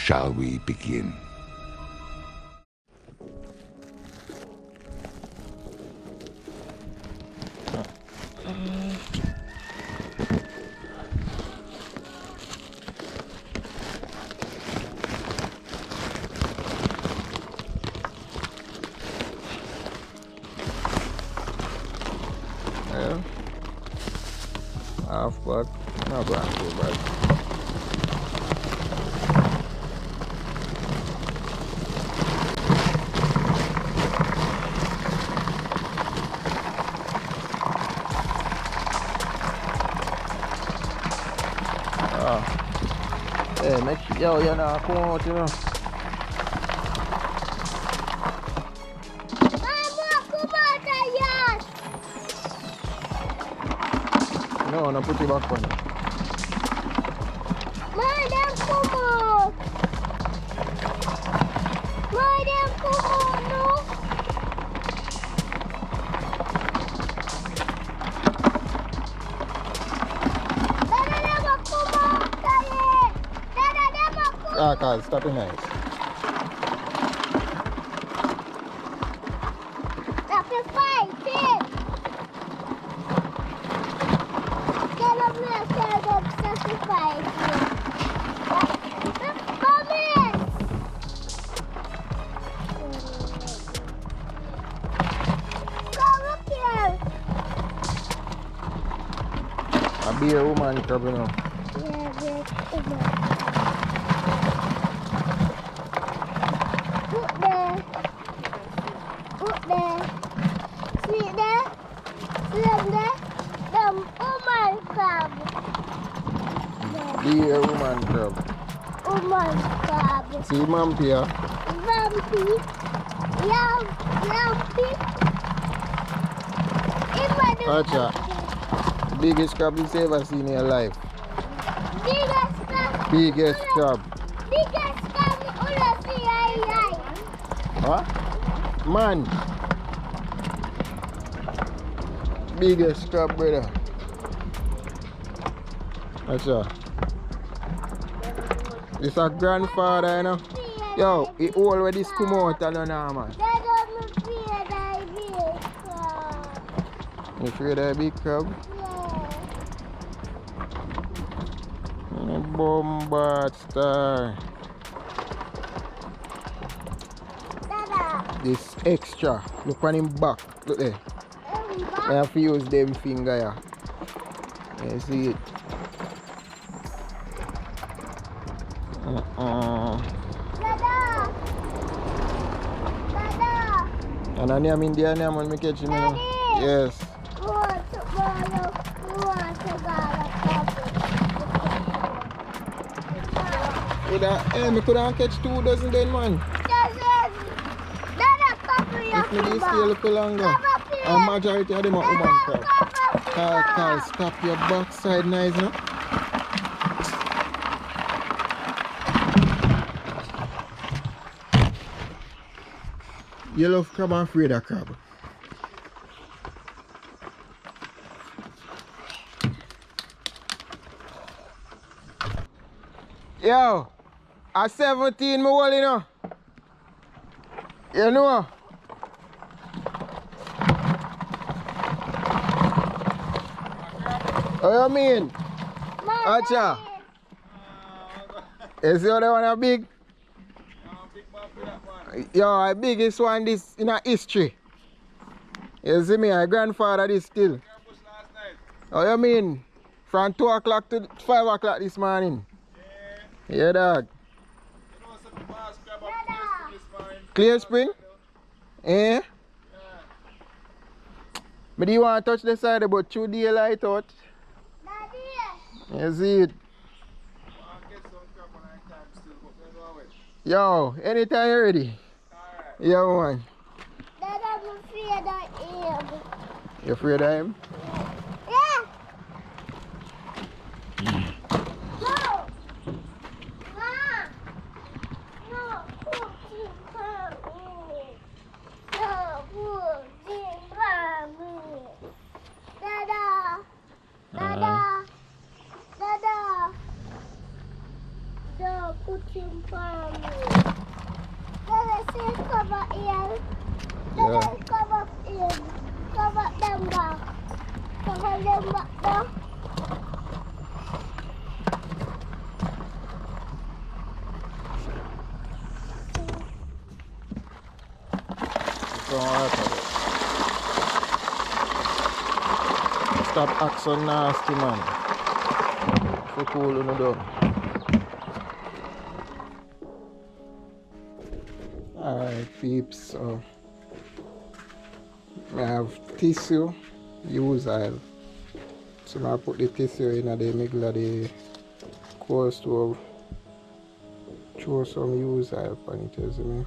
shall we begin? Half back, not going too bad. Hey, make sure you know, come out, you know. No, no, put it back on. Madam, come on. Madam, come on, no. Dada, never come on, Dada. Dada, never come on. Ah, Carl, stop it nice. Stop the fighting. Get up there, stand up, stop the fighting. Come in. Come up here. I'll be a woman, crab, you know. Yeah, there's over. Put there. Put there. See there? See them there? Them woman crab. Be a woman, crab. Woman crab. See, mom, here. Vampy. Lumpy. Acha. Biggest crab you ever seen in your life. Biggest crab. Biggest crab. Biggest crab. Ula see eye. What? Man. Biggest crab, brother. Acha. This a grandfather, you know. Yo, he already come out and now, man. They don't fear that big crab. You afraid of a big crab? Yeah. Bombard star. Dada. This extra. Look on him back. Look there. I have to use them finger here. You see it? Dada. Dada. And I am in there now when I catch him. You know? Daddy. Yes. Who wants to borrow? Who wants to Hey, I could have catch 2 dozen then, man. Dada, cover your If me stay a little longer. A majority of them are woman crab. Carl, stop your backside nice, no? You love crab and afraid of crab. Yo, at 17 me hold, you know. You know. What you mean? Acha. You see how they want a big? Yo, the biggest one this in a history. You see me, my grandfather this still. What you mean? From 2 o'clock to 5 o'clock this morning. Yeah, dog. Clear Spring? Eh? But do you want to touch the side about 2 daylight out? You see it? Yo, anytime you're ready. Yo, man. Dad, I'm afraid of him. You afraid of him? Yeah. No. Ma. No. Cookie mommy. No. Cookie mommy. Dada. Dada. Dada. No. put him for me. Let's say cover here. Yeah. Cover here. Cover them back. Cover them back now. Stop acting nasty, man. For cool on the down. Alright, peeps. So I have tissue, use oil. So I put the tissue in the middle of the coal stove. Throw some use oil on it, you see me?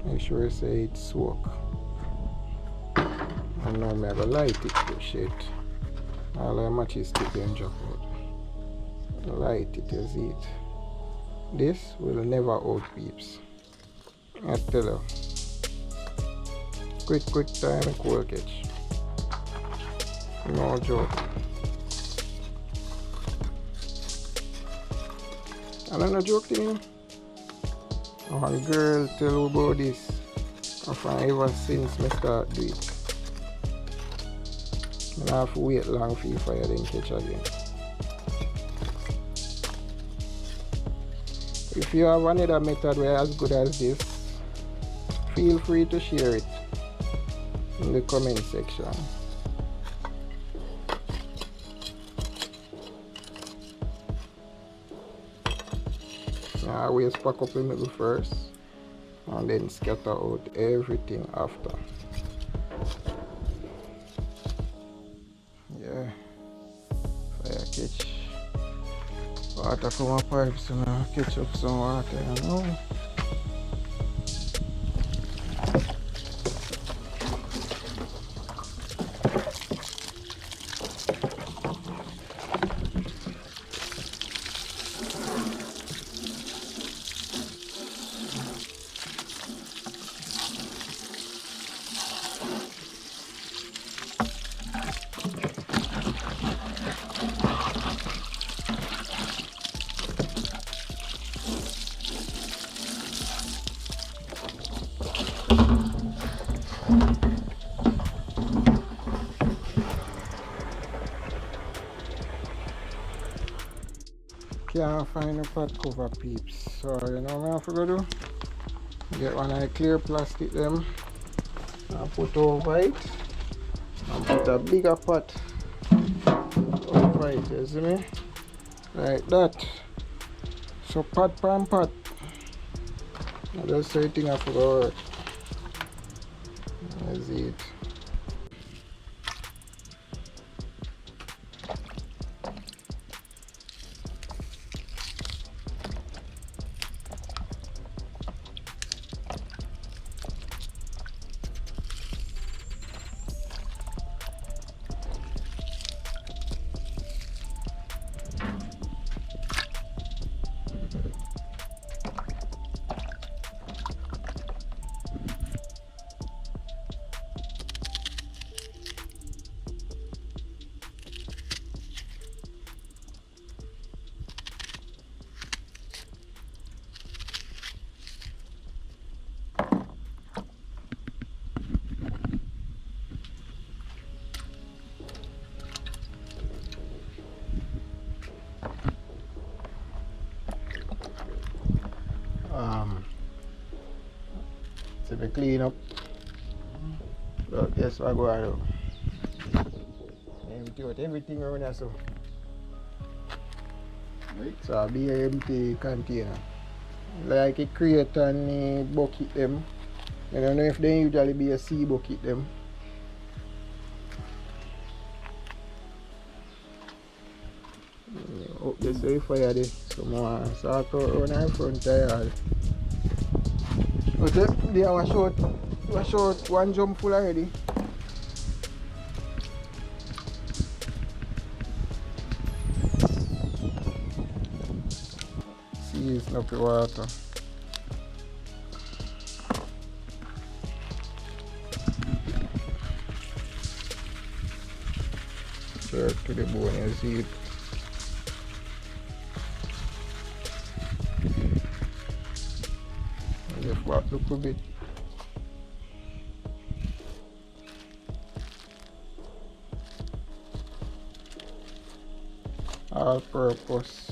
Make sure you say it's soak. And now I'm going to light it to shit. All the matches stick and drop out. Light it, you see it. This will never out, peeps. I tell you. Quick time coal catch. No joke. And I'm not joking. One girl tell you about this. Ever since I start doing it. I have to wait long for the fire then catch again. If you have another method where as good as this, feel free to share it in the comment section. I always pack up the middle first and then scatter out everything after. Yeah, fire catch. Water from my pipes, so I catch up some water, you know. Can't find a pot cover, peeps. So you know what I have to go do? Get one of the clear plastic them and put over it and put a bigger pot over it, you see me? Like that. So pot pan pot. I just say thing I forgot. That's it. So we clean up. Look, guess what I go on now. Everything around here so. Right. So I'll be an empty container. Like a crate and a bucket them. I don't know if they usually be a sea bucket them. Up this way fire there. So more sort out on our front tire. But they are short one jump full already. See it's not the water. Jerk to the bone, you see it. back look a bit. All purpose.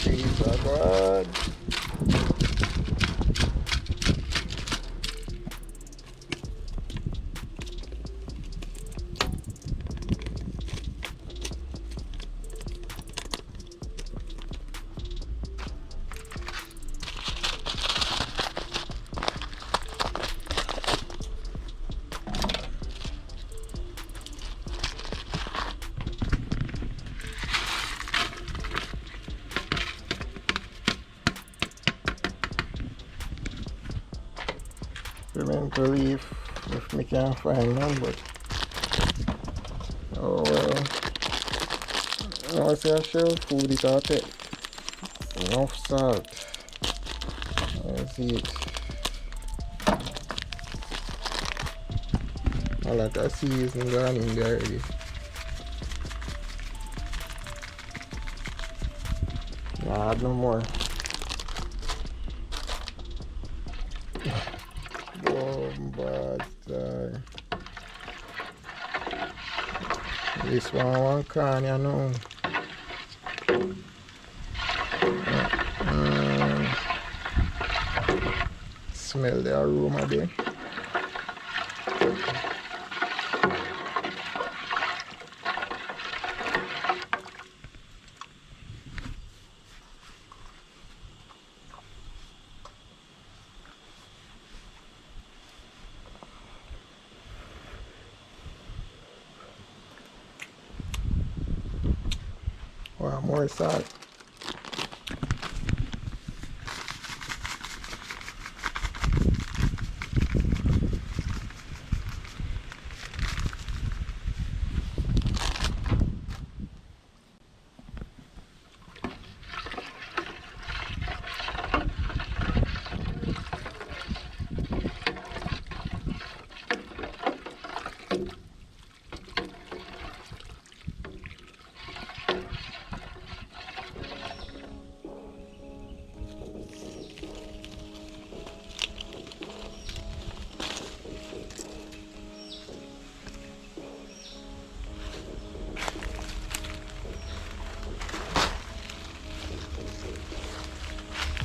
These are good. Pimento leaf if me can't find none, but oh well. I say I shell food it out take enough salt. Let's see it. A lot of seasoning gone in there already. Nah, add no more. This one can, you know. Smell the aroma there. Wow, more salt.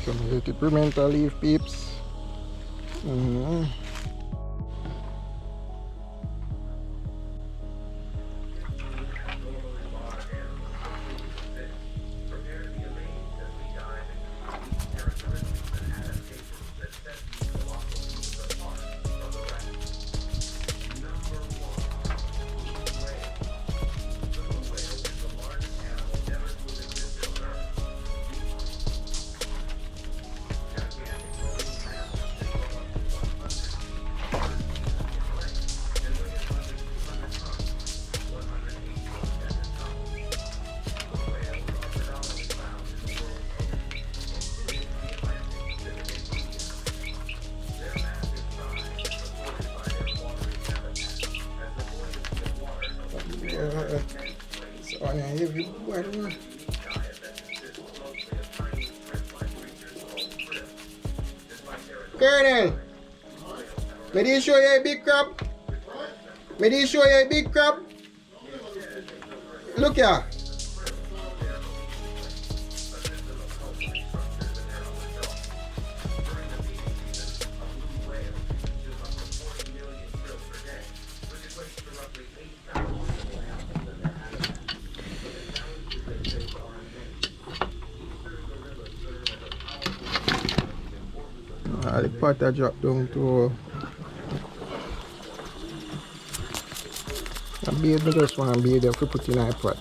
Some little pimento leaf peeps. So on heavy one. Colonel, may I show you a big crab? May I show you a big crab? Look here. the pot I drop down to. I beard me just one beard if you put in a pot.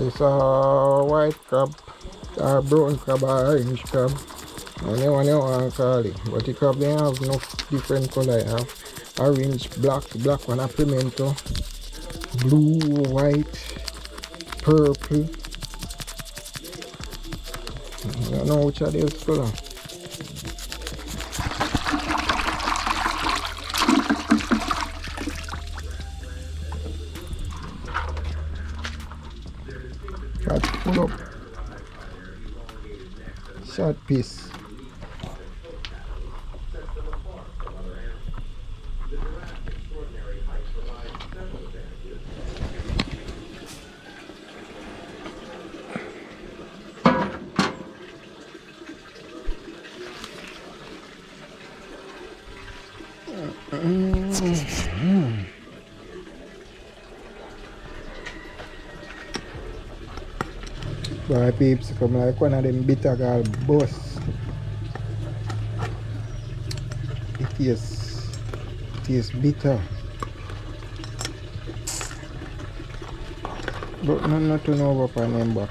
It's a white crab, a brown crab, or orange crab. And you want to call it. But the crab they have no different color. They have orange, black one a pimento, blue, white, purple. I don't know which of these color. Got full up. Short piece. Boy peeps, come like one of them bitter girl boss. It is bitter. But nothing over for them back.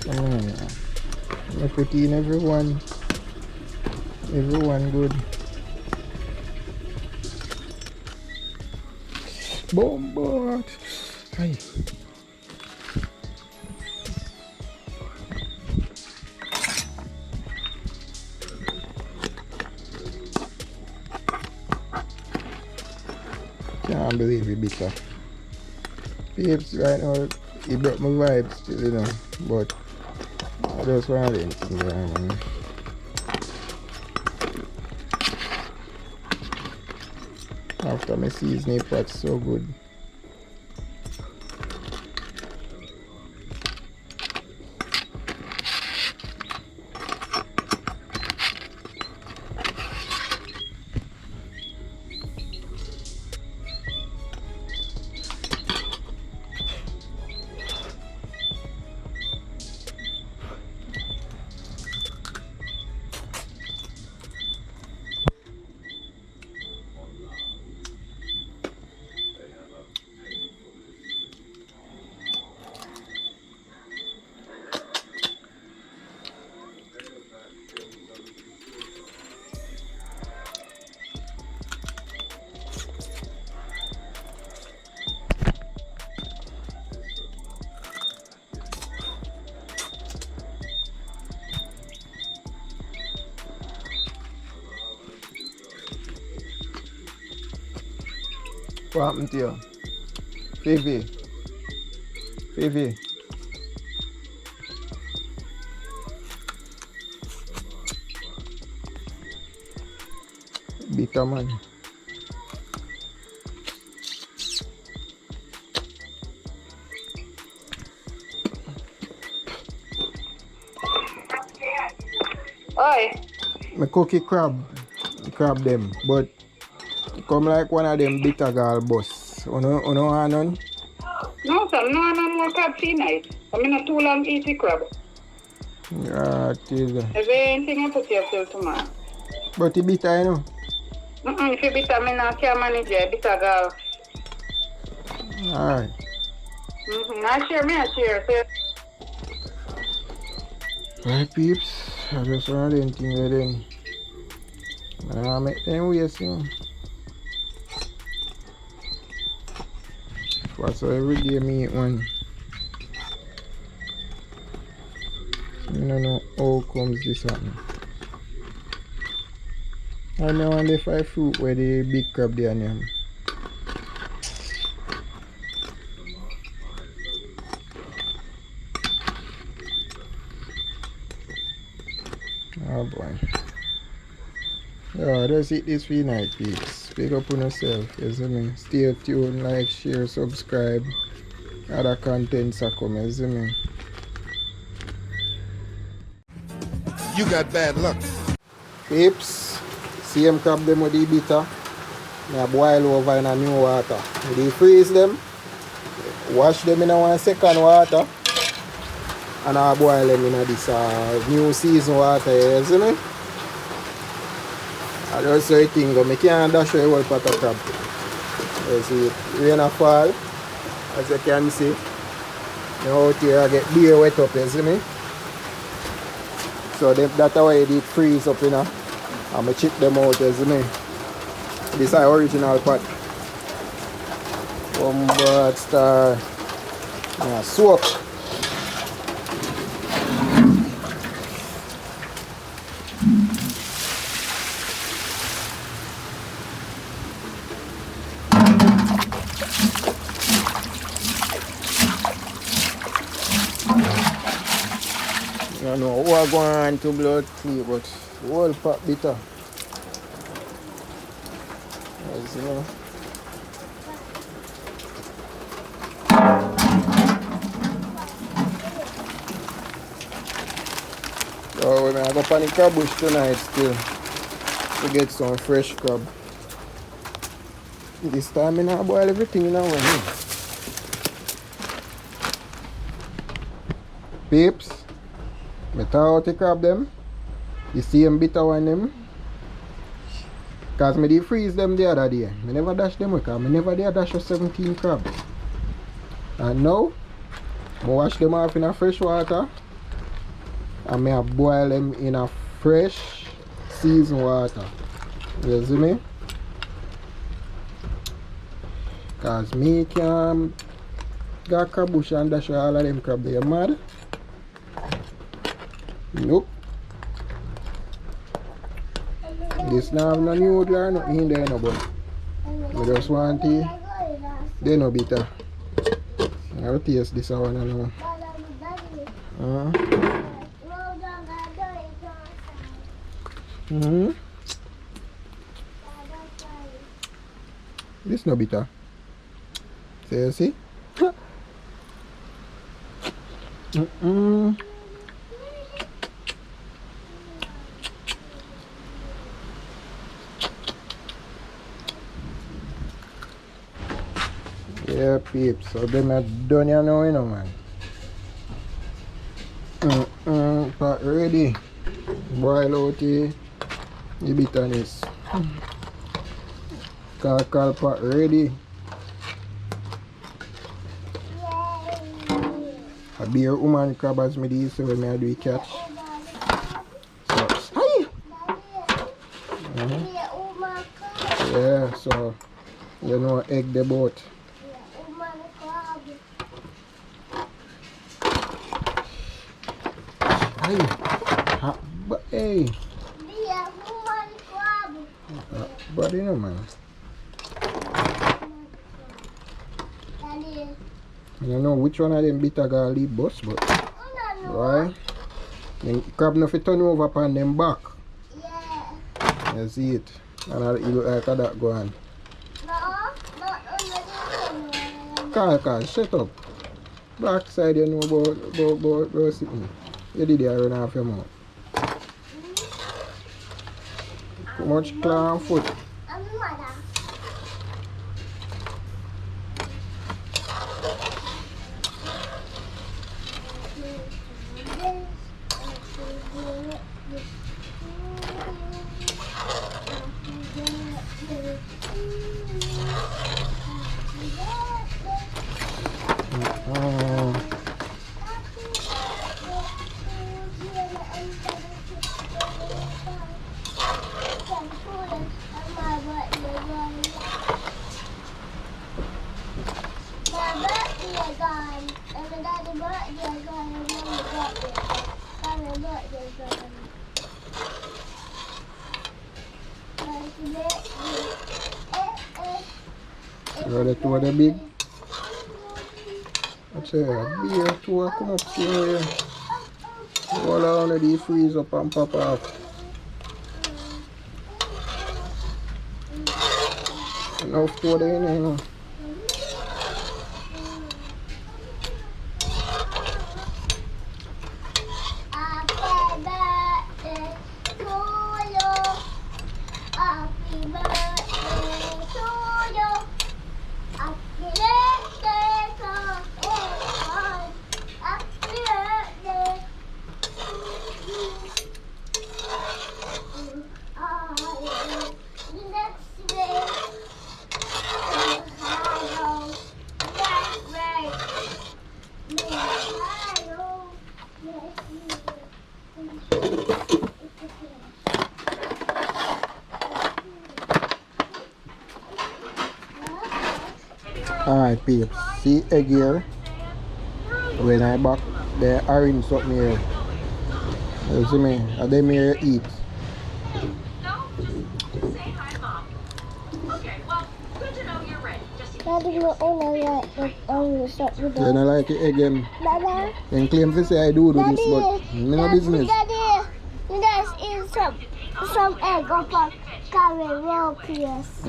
I put in everyone good. Bombard. Hi. Can't believe it bitter. Peeps right now, it brought my vibes still, you know, but I just want to think there, man. After my seasoning pot so good. What happened to you? Fifi. Bitter man. Oi. I cookie crab them, but come like one of them bitter girl boss. Uno want none? No, sir. No, more crab see nice. I mean, not too long easy crab. Yeah, it is. Is there anything you put yourself tomorrow? But it bitter, you know? If you bitter, I can't manage it. Bitter girl. Alright. I share. Right, peeps. I just want them things there then. I make them waste, you know. So every day me eat one. I don't know how comes this happening. And I want the 5 fruit where the big crab there on them. Oh boy. Yeah, just eat this for night, peeps. Pick up on yourself, you see me? Stay tuned, like, share, subscribe. Other contents are coming, you see me? You got bad luck. Peeps, same crab them with the bitter. I boil over in a new water. We freeze them, wash them in a 1 second water, and I boil them in a this new season water, you see me? I just say thing go, I can't dash a whole pot of crab. You see, rain a fall, as you can see. Now out here I get beer wet up, you see me? So that's why it freeze up, you know. And I chip them out, you see me? This is the original pot. Bombard star. Yeah, soak. I don't know who are going to blood clear, but the whole pot bitter. As you know. So we're going to go on the crab bush tonight still to get some fresh crab. This time I not boil everything in our way. Peeps, I throw out the crab them. The same bitter one them. Because I did freeze them the other day. I never dash them because I never did dash a 17 crab. And now, I wash them off in a fresh water. And I boil them in a fresh seasoned water. You see me? Because me can got crab bush and dash all of them crab. They are mad. Nope. This now have no noodle or nothing in there, no, but I just want to. They no bitter. I will taste this one now. This no bitter. So you see? Yeah, peeps. So them are done here now, you know, man. Pot ready. Boil out the bitterness. Call pot ready. A beer woman crab as me do, so when I do catch. So, hi! Yeah, so you know egg the boat. Hey, but you know, man, I don't know which one of them bitter gonna leave bus, but why? Then crab no fit turn over upon them back. Yeah. You see it, and it look like that go on. Carl, shut up. Back side you know about sitting. You did it run off your mouth. Too much claw and foot. So the two of the big. I say beer two come up here. All around the freeze up and pop off. Enough to the in there, you know. Alright peeps, see egg here. When I back the orange something here. You see me? And them here eat. Daddy, you only You don't like it again. Dada. Then claim to say I do this, but me no business. Daddy, let's eat some egg up a carrot roll, please.